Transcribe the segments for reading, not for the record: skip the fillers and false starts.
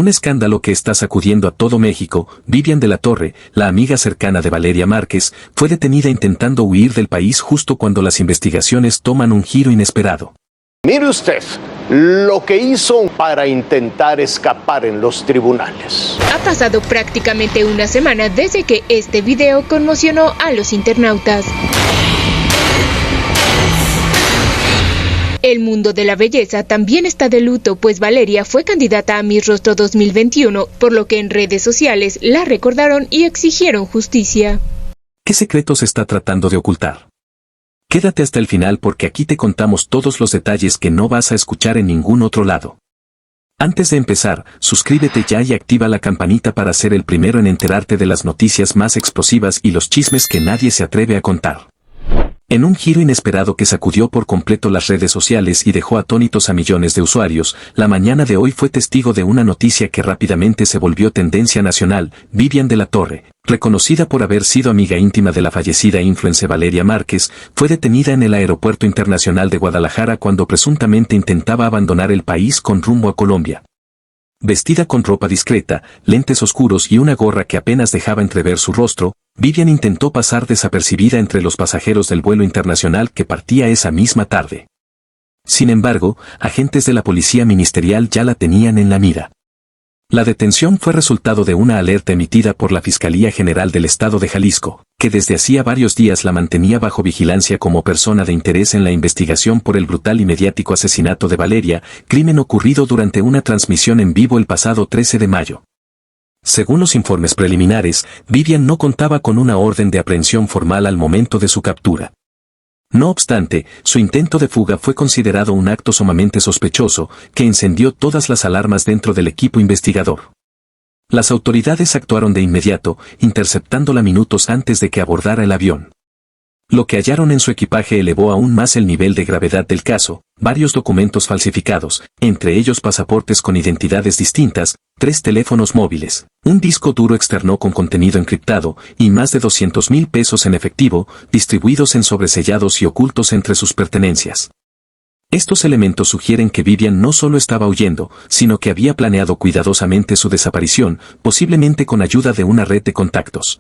Un escándalo que está sacudiendo a todo México. Vivian de la Torre, la amiga cercana de Valeria Márquez, fue detenida intentando huir del país justo cuando las investigaciones toman un giro inesperado. Mire usted lo que hizo para intentar escapar en los tribunales. Ha pasado prácticamente una semana desde que este video conmocionó a los internautas. El mundo de la belleza también está de luto, pues Valeria fue candidata a Miss Rostro 2021, por lo que en redes sociales la recordaron y exigieron justicia. ¿Qué secretos está tratando de ocultar? Quédate hasta el final porque aquí te contamos todos los detalles que no vas a escuchar en ningún otro lado. Antes de empezar, suscríbete ya y activa la campanita para ser el primero en enterarte de las noticias más explosivas y los chismes que nadie se atreve a contar. En un giro inesperado que sacudió por completo las redes sociales y dejó atónitos a millones de usuarios, la mañana de hoy fue testigo de una noticia que rápidamente se volvió tendencia nacional. Vivian de la Torre, reconocida por haber sido amiga íntima de la fallecida influencer Valeria Márquez, fue detenida en el Aeropuerto Internacional de Guadalajara cuando presuntamente intentaba abandonar el país con rumbo a Colombia. Vestida con ropa discreta, lentes oscuros y una gorra que apenas dejaba entrever su rostro, Vivian intentó pasar desapercibida entre los pasajeros del vuelo internacional que partía esa misma tarde. Sin embargo, agentes de la policía ministerial ya la tenían en la mira. La detención fue resultado de una alerta emitida por la Fiscalía General del Estado de Jalisco, que desde hacía varios días la mantenía bajo vigilancia como persona de interés en la investigación por el brutal y mediático asesinato de Valeria, crimen ocurrido durante una transmisión en vivo el pasado 13 de mayo. Según los informes preliminares, Vivian no contaba con una orden de aprehensión formal al momento de su captura. No obstante, su intento de fuga fue considerado un acto sumamente sospechoso, que encendió todas las alarmas dentro del equipo investigador. Las autoridades actuaron de inmediato, interceptándola minutos antes de que abordara el avión. Lo que hallaron en su equipaje elevó aún más el nivel de gravedad del caso: varios documentos falsificados, entre ellos pasaportes con identidades distintas, 3 teléfonos móviles, un disco duro externo con contenido encriptado, y más de 200,000 pesos en efectivo, distribuidos en sobresellados y ocultos entre sus pertenencias. Estos elementos sugieren que Vivian no solo estaba huyendo, sino que había planeado cuidadosamente su desaparición, posiblemente con ayuda de una red de contactos.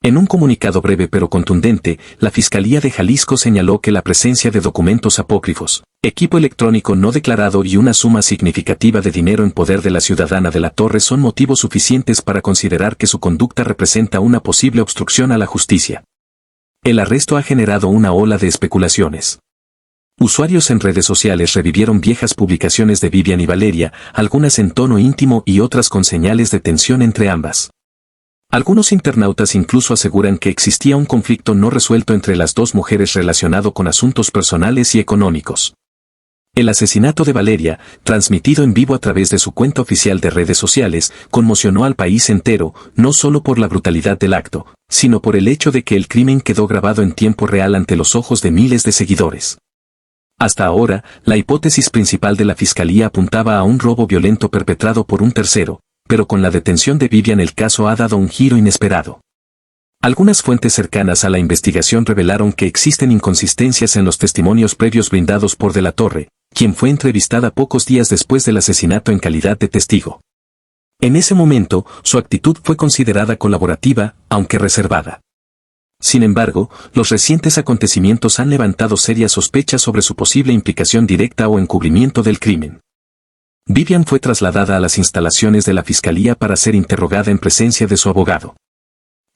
En un comunicado breve pero contundente, la Fiscalía de Jalisco señaló que la presencia de documentos apócrifos, equipo electrónico no declarado y una suma significativa de dinero en poder de la ciudadana de la Torre son motivos suficientes para considerar que su conducta representa una posible obstrucción a la justicia. El arresto ha generado una ola de especulaciones. Usuarios en redes sociales revivieron viejas publicaciones de Vivian y Valeria, algunas en tono íntimo y otras con señales de tensión entre ambas. Algunos internautas incluso aseguran que existía un conflicto no resuelto entre las dos mujeres relacionado con asuntos personales y económicos. El asesinato de Valeria, transmitido en vivo a través de su cuenta oficial de redes sociales, conmocionó al país entero, no solo por la brutalidad del acto, sino por el hecho de que el crimen quedó grabado en tiempo real ante los ojos de miles de seguidores. Hasta ahora, la hipótesis principal de la Fiscalía apuntaba a un robo violento perpetrado por un tercero, pero con la detención de Vivian el caso ha dado un giro inesperado. Algunas fuentes cercanas a la investigación revelaron que existen inconsistencias en los testimonios previos brindados por De la Torre, quien fue entrevistada pocos días después del asesinato en calidad de testigo. En ese momento, su actitud fue considerada colaborativa, aunque reservada. Sin embargo, los recientes acontecimientos han levantado serias sospechas sobre su posible implicación directa o encubrimiento del crimen. Vivian fue trasladada a las instalaciones de la Fiscalía para ser interrogada en presencia de su abogado.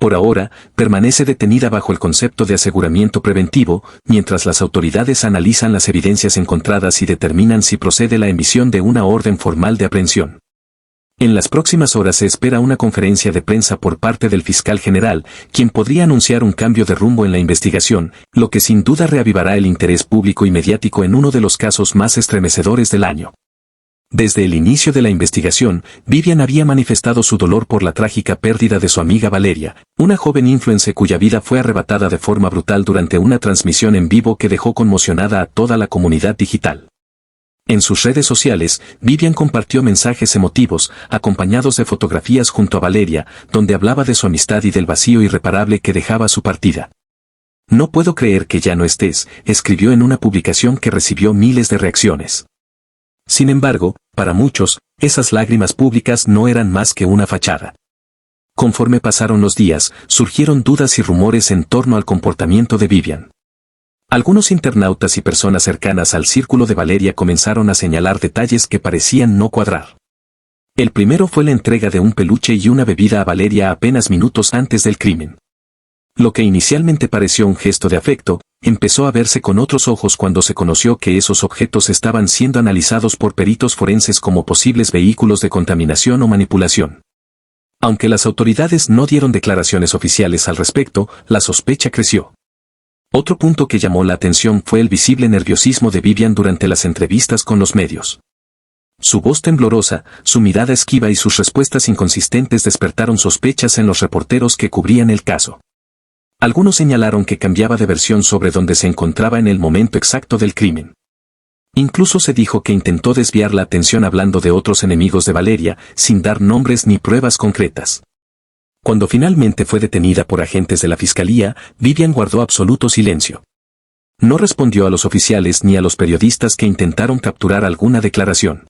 Por ahora, permanece detenida bajo el concepto de aseguramiento preventivo, mientras las autoridades analizan las evidencias encontradas y determinan si procede la emisión de una orden formal de aprehensión. En las próximas horas se espera una conferencia de prensa por parte del fiscal general, quien podría anunciar un cambio de rumbo en la investigación, lo que sin duda reavivará el interés público y mediático en uno de los casos más estremecedores del año. Desde el inicio de la investigación, Vivian había manifestado su dolor por la trágica pérdida de su amiga Valeria, una joven influencer cuya vida fue arrebatada de forma brutal durante una transmisión en vivo que dejó conmocionada a toda la comunidad digital. En sus redes sociales, Vivian compartió mensajes emotivos, acompañados de fotografías junto a Valeria, donde hablaba de su amistad y del vacío irreparable que dejaba su partida. «No puedo creer que ya no estés», escribió en una publicación que recibió miles de reacciones. Sin embargo, para muchos, esas lágrimas públicas no eran más que una fachada. Conforme pasaron los días, surgieron dudas y rumores en torno al comportamiento de Vivian. Algunos internautas y personas cercanas al círculo de Valeria comenzaron a señalar detalles que parecían no cuadrar. El primero fue la entrega de un peluche y una bebida a Valeria apenas minutos antes del crimen. Lo que inicialmente pareció un gesto de afecto, empezó a verse con otros ojos cuando se conoció que esos objetos estaban siendo analizados por peritos forenses como posibles vehículos de contaminación o manipulación. Aunque las autoridades no dieron declaraciones oficiales al respecto, la sospecha creció. Otro punto que llamó la atención fue el visible nerviosismo de Vivian durante las entrevistas con los medios. Su voz temblorosa, su mirada esquiva y sus respuestas inconsistentes despertaron sospechas en los reporteros que cubrían el caso. Algunos señalaron que cambiaba de versión sobre dónde se encontraba en el momento exacto del crimen. Incluso se dijo que intentó desviar la atención hablando de otros enemigos de Valeria, sin dar nombres ni pruebas concretas. Cuando finalmente fue detenida por agentes de la fiscalía, Vivian guardó absoluto silencio. No respondió a los oficiales ni a los periodistas que intentaron capturar alguna declaración.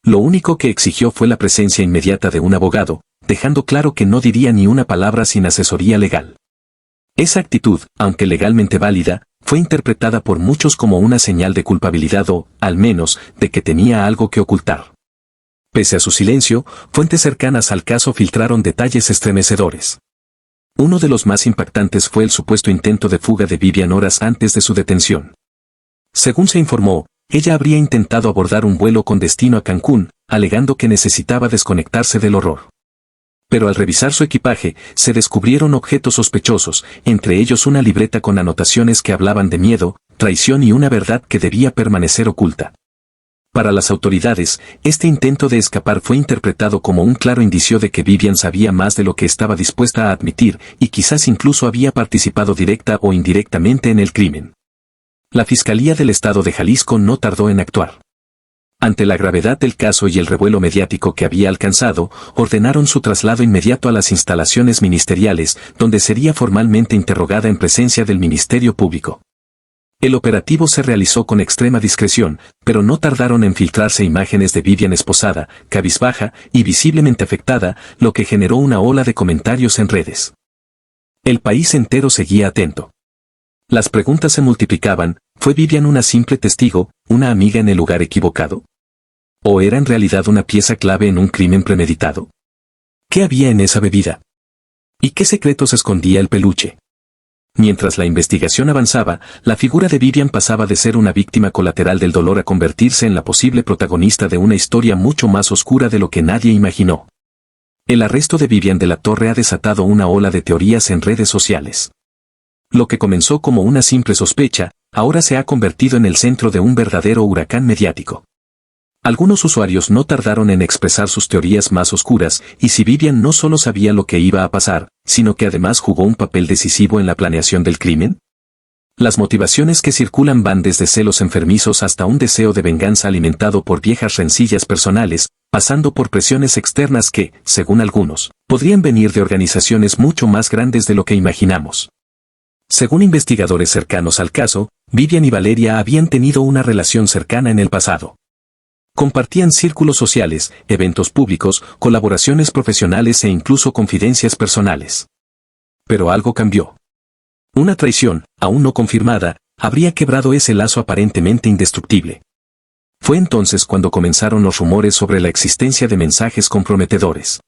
Lo único que exigió fue la presencia inmediata de un abogado, dejando claro que no diría ni una palabra sin asesoría legal. Esa actitud, aunque legalmente válida, fue interpretada por muchos como una señal de culpabilidad o, al menos, de que tenía algo que ocultar. Pese a su silencio, fuentes cercanas al caso filtraron detalles estremecedores. Uno de los más impactantes fue el supuesto intento de fuga de Vivian horas antes de su detención. Según se informó, ella habría intentado abordar un vuelo con destino a Cancún, alegando que necesitaba desconectarse del horror. Pero al revisar su equipaje, se descubrieron objetos sospechosos, entre ellos una libreta con anotaciones que hablaban de miedo, traición y una verdad que debía permanecer oculta. Para las autoridades, este intento de escapar fue interpretado como un claro indicio de que Vivian sabía más de lo que estaba dispuesta a admitir, y quizás incluso había participado directa o indirectamente en el crimen. La Fiscalía del Estado de Jalisco no tardó en actuar. Ante la gravedad del caso y el revuelo mediático que había alcanzado, ordenaron su traslado inmediato a las instalaciones ministeriales, donde sería formalmente interrogada en presencia del Ministerio Público. El operativo se realizó con extrema discreción, pero no tardaron en filtrarse imágenes de Vivian esposada, cabizbaja y visiblemente afectada, lo que generó una ola de comentarios en redes. El país entero seguía atento. Las preguntas se multiplicaban: ¿fue Vivian una simple testigo, una amiga en el lugar equivocado? ¿O era en realidad una pieza clave en un crimen premeditado? ¿Qué había en esa bebida? ¿Y qué secretos escondía el peluche? Mientras la investigación avanzaba, la figura de Vivian pasaba de ser una víctima colateral del dolor a convertirse en la posible protagonista de una historia mucho más oscura de lo que nadie imaginó. El arresto de Vivian de la Torre ha desatado una ola de teorías en redes sociales. Lo que comenzó como una simple sospecha, ahora se ha convertido en el centro de un verdadero huracán mediático. Algunos usuarios no tardaron en expresar sus teorías más oscuras, y si Vivian no solo sabía lo que iba a pasar, sino que además jugó un papel decisivo en la planeación del crimen. Las motivaciones que circulan van desde celos enfermizos hasta un deseo de venganza alimentado por viejas rencillas personales, pasando por presiones externas que, según algunos, podrían venir de organizaciones mucho más grandes de lo que imaginamos. Según investigadores cercanos al caso, Vivian y Valeria habían tenido una relación cercana en el pasado. Compartían círculos sociales, eventos públicos, colaboraciones profesionales e incluso confidencias personales. Pero algo cambió. Una traición, aún no confirmada, habría quebrado ese lazo aparentemente indestructible. Fue entonces cuando comenzaron los rumores sobre la existencia de mensajes comprometedores.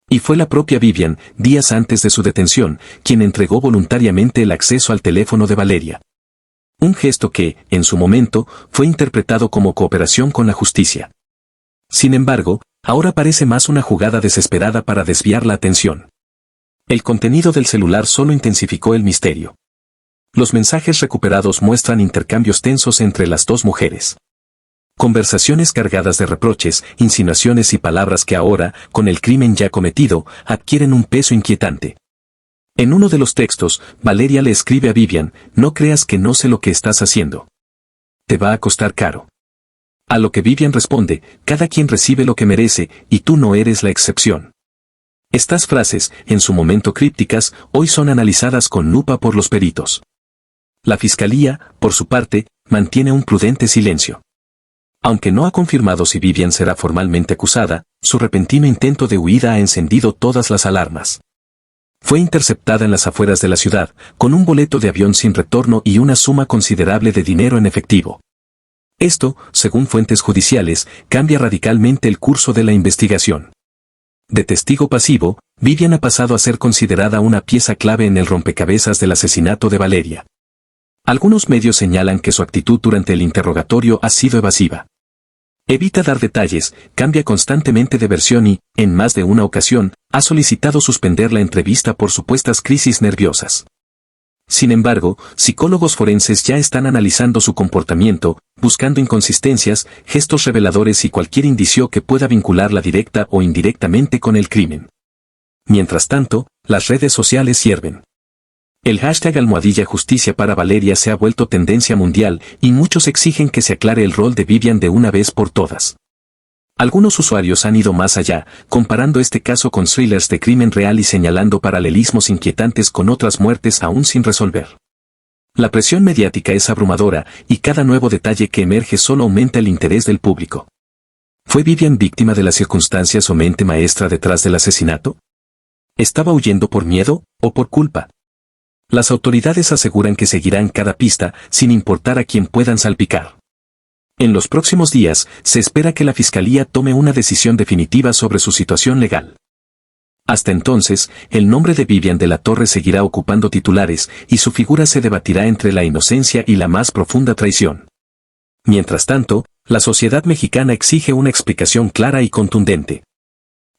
Y fue la propia Vivian, días antes de su detención, quien entregó voluntariamente el acceso al teléfono de Valeria. Un gesto que, en su momento, fue interpretado como cooperación con la justicia. Sin embargo, ahora parece más una jugada desesperada para desviar la atención. El contenido del celular solo intensificó el misterio. Los mensajes recuperados muestran intercambios tensos entre las dos mujeres. Conversaciones cargadas de reproches, insinuaciones y palabras que ahora, con el crimen ya cometido, adquieren un peso inquietante. En uno de los textos, Valeria le escribe a Vivian: no creas que no sé lo que estás haciendo. Te va a costar caro. A lo que Vivian responde: cada quien recibe lo que merece, y tú no eres la excepción. Estas frases, en su momento crípticas, hoy son analizadas con lupa por los peritos. La Fiscalía, por su parte, mantiene un prudente silencio. Aunque no ha confirmado si Vivian será formalmente acusada, su repentino intento de huida ha encendido todas las alarmas. Fue interceptada en las afueras de la ciudad, con un boleto de avión sin retorno y una suma considerable de dinero en efectivo. Esto, según fuentes judiciales, cambia radicalmente el curso de la investigación. De testigo pasivo, Vivian ha pasado a ser considerada una pieza clave en el rompecabezas del asesinato de Valeria. Algunos medios señalan que su actitud durante el interrogatorio ha sido evasiva. Evita dar detalles, cambia constantemente de versión y, en más de una ocasión, ha solicitado suspender la entrevista por supuestas crisis nerviosas. Sin embargo, psicólogos forenses ya están analizando su comportamiento, buscando inconsistencias, gestos reveladores y cualquier indicio que pueda vincularla directa o indirectamente con el crimen. Mientras tanto, las redes sociales hierven. El hashtag #Justicia para Valeria se ha vuelto tendencia mundial y muchos exigen que se aclare el rol de Vivian de una vez por todas. Algunos usuarios han ido más allá, comparando este caso con thrillers de crimen real y señalando paralelismos inquietantes con otras muertes aún sin resolver. La presión mediática es abrumadora y cada nuevo detalle que emerge solo aumenta el interés del público. ¿Fue Vivian víctima de las circunstancias o mente maestra detrás del asesinato? ¿Estaba huyendo por miedo o por culpa? Las autoridades aseguran que seguirán cada pista sin importar a quién puedan salpicar. En los próximos días, se espera que la Fiscalía tome una decisión definitiva sobre su situación legal. Hasta entonces, el nombre de Vivian de la Torre seguirá ocupando titulares y su figura se debatirá entre la inocencia y la más profunda traición. Mientras tanto, la sociedad mexicana exige una explicación clara y contundente.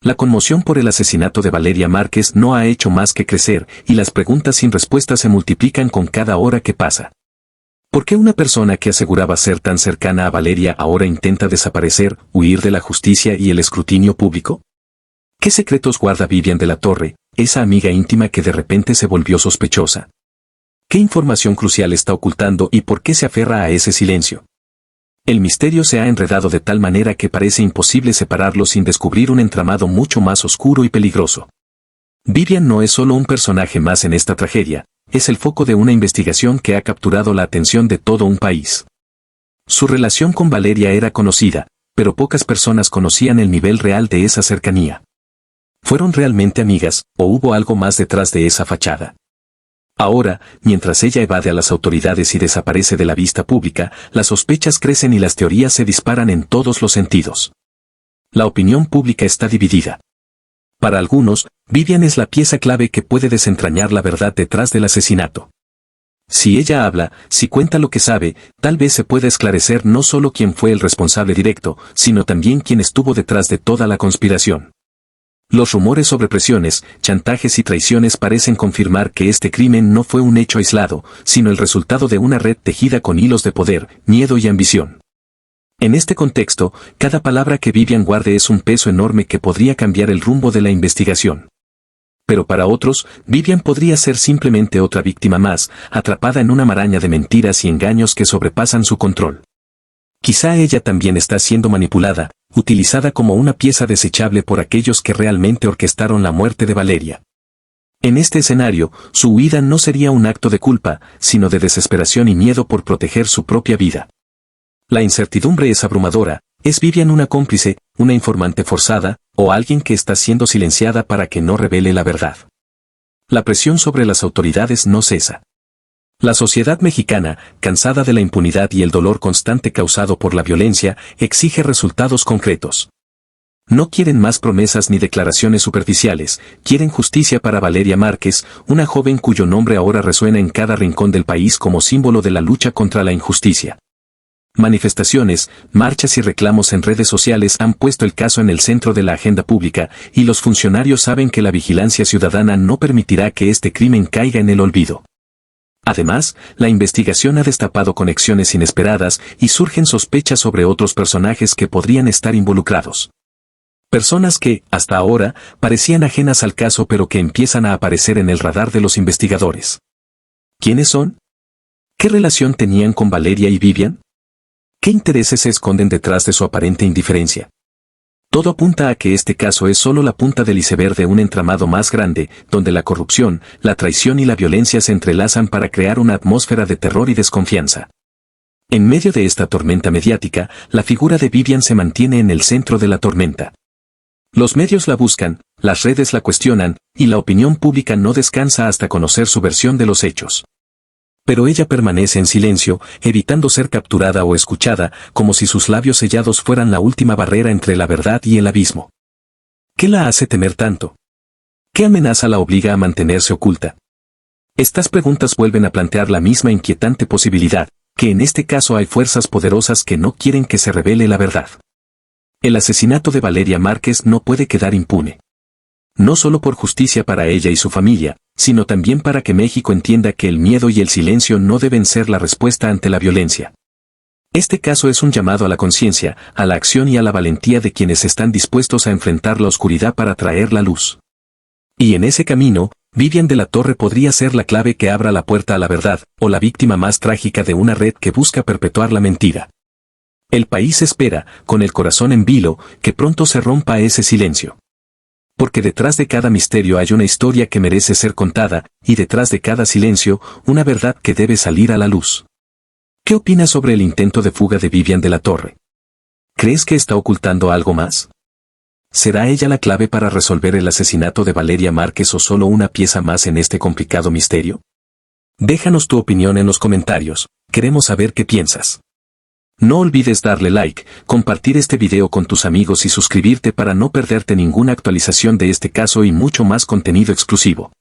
La conmoción por el asesinato de Valeria Márquez no ha hecho más que crecer y las preguntas sin respuesta se multiplican con cada hora que pasa. ¿Por qué una persona que aseguraba ser tan cercana a Valeria ahora intenta desaparecer, huir de la justicia y el escrutinio público? ¿Qué secretos guarda Vivian de la Torre, esa amiga íntima que de repente se volvió sospechosa? ¿Qué información crucial está ocultando y por qué se aferra a ese silencio? El misterio se ha enredado de tal manera que parece imposible separarlo sin descubrir un entramado mucho más oscuro y peligroso. Vivian no es solo un personaje más en esta tragedia, es el foco de una investigación que ha capturado la atención de todo un país. Su relación con Valeria era conocida, pero pocas personas conocían el nivel real de esa cercanía. ¿Fueron realmente amigas, o hubo algo más detrás de esa fachada? Ahora, mientras ella evade a las autoridades y desaparece de la vista pública, las sospechas crecen y las teorías se disparan en todos los sentidos. La opinión pública está dividida. Para algunos, Vivian es la pieza clave que puede desentrañar la verdad detrás del asesinato. Si ella habla, si cuenta lo que sabe, tal vez se pueda esclarecer no solo quién fue el responsable directo, sino también quién estuvo detrás de toda la conspiración. Los rumores sobre presiones, chantajes y traiciones parecen confirmar que este crimen no fue un hecho aislado, sino el resultado de una red tejida con hilos de poder, miedo y ambición. En este contexto, cada palabra que Vivian guarde es un peso enorme que podría cambiar el rumbo de la investigación. Pero para otros, Vivian podría ser simplemente otra víctima más, atrapada en una maraña de mentiras y engaños que sobrepasan su control. Quizá ella también está siendo manipulada, utilizada como una pieza desechable por aquellos que realmente orquestaron la muerte de Valeria. En este escenario, su huida no sería un acto de culpa, sino de desesperación y miedo por proteger su propia vida. La incertidumbre es abrumadora. ¿Es Vivian una cómplice, una informante forzada, o alguien que está siendo silenciada para que no revele la verdad? La presión sobre las autoridades no cesa. La sociedad mexicana, cansada de la impunidad y el dolor constante causado por la violencia, exige resultados concretos. No quieren más promesas ni declaraciones superficiales, quieren justicia para Valeria Márquez, una joven cuyo nombre ahora resuena en cada rincón del país como símbolo de la lucha contra la injusticia. Manifestaciones, marchas y reclamos en redes sociales han puesto el caso en el centro de la agenda pública, y los funcionarios saben que la vigilancia ciudadana no permitirá que este crimen caiga en el olvido. Además, la investigación ha destapado conexiones inesperadas y surgen sospechas sobre otros personajes que podrían estar involucrados. Personas que, hasta ahora, parecían ajenas al caso pero que empiezan a aparecer en el radar de los investigadores. ¿Quiénes son? ¿Qué relación tenían con Valeria y Vivian? ¿Qué intereses se esconden detrás de su aparente indiferencia? Todo apunta a que este caso es solo la punta del iceberg de un entramado más grande, donde la corrupción, la traición y la violencia se entrelazan para crear una atmósfera de terror y desconfianza. En medio de esta tormenta mediática, la figura de Vivian se mantiene en el centro de la tormenta. Los medios la buscan, las redes la cuestionan, y la opinión pública no descansa hasta conocer su versión de los hechos. Pero ella permanece en silencio, evitando ser capturada o escuchada, como si sus labios sellados fueran la última barrera entre la verdad y el abismo. ¿Qué la hace temer tanto? ¿Qué amenaza la obliga a mantenerse oculta? Estas preguntas vuelven a plantear la misma inquietante posibilidad, que en este caso hay fuerzas poderosas que no quieren que se revele la verdad. El asesinato de Valeria Márquez no puede quedar impune. No solo por justicia para ella y su familia, sino también para que México entienda que el miedo y el silencio no deben ser la respuesta ante la violencia. Este caso es un llamado a la conciencia, a la acción y a la valentía de quienes están dispuestos a enfrentar la oscuridad para traer la luz. Y en ese camino, Vivian de la Torre podría ser la clave que abra la puerta a la verdad, o la víctima más trágica de una red que busca perpetuar la mentira. El país espera, con el corazón en vilo, que pronto se rompa ese silencio. Porque detrás de cada misterio hay una historia que merece ser contada, y detrás de cada silencio, una verdad que debe salir a la luz. ¿Qué opinas sobre el intento de fuga de Vivian de la Torre? ¿Crees que está ocultando algo más? ¿Será ella la clave para resolver el asesinato de Valeria Márquez o solo una pieza más en este complicado misterio? Déjanos tu opinión en los comentarios, queremos saber qué piensas. No olvides darle like, compartir este video con tus amigos y suscribirte para no perderte ninguna actualización de este caso y mucho más contenido exclusivo.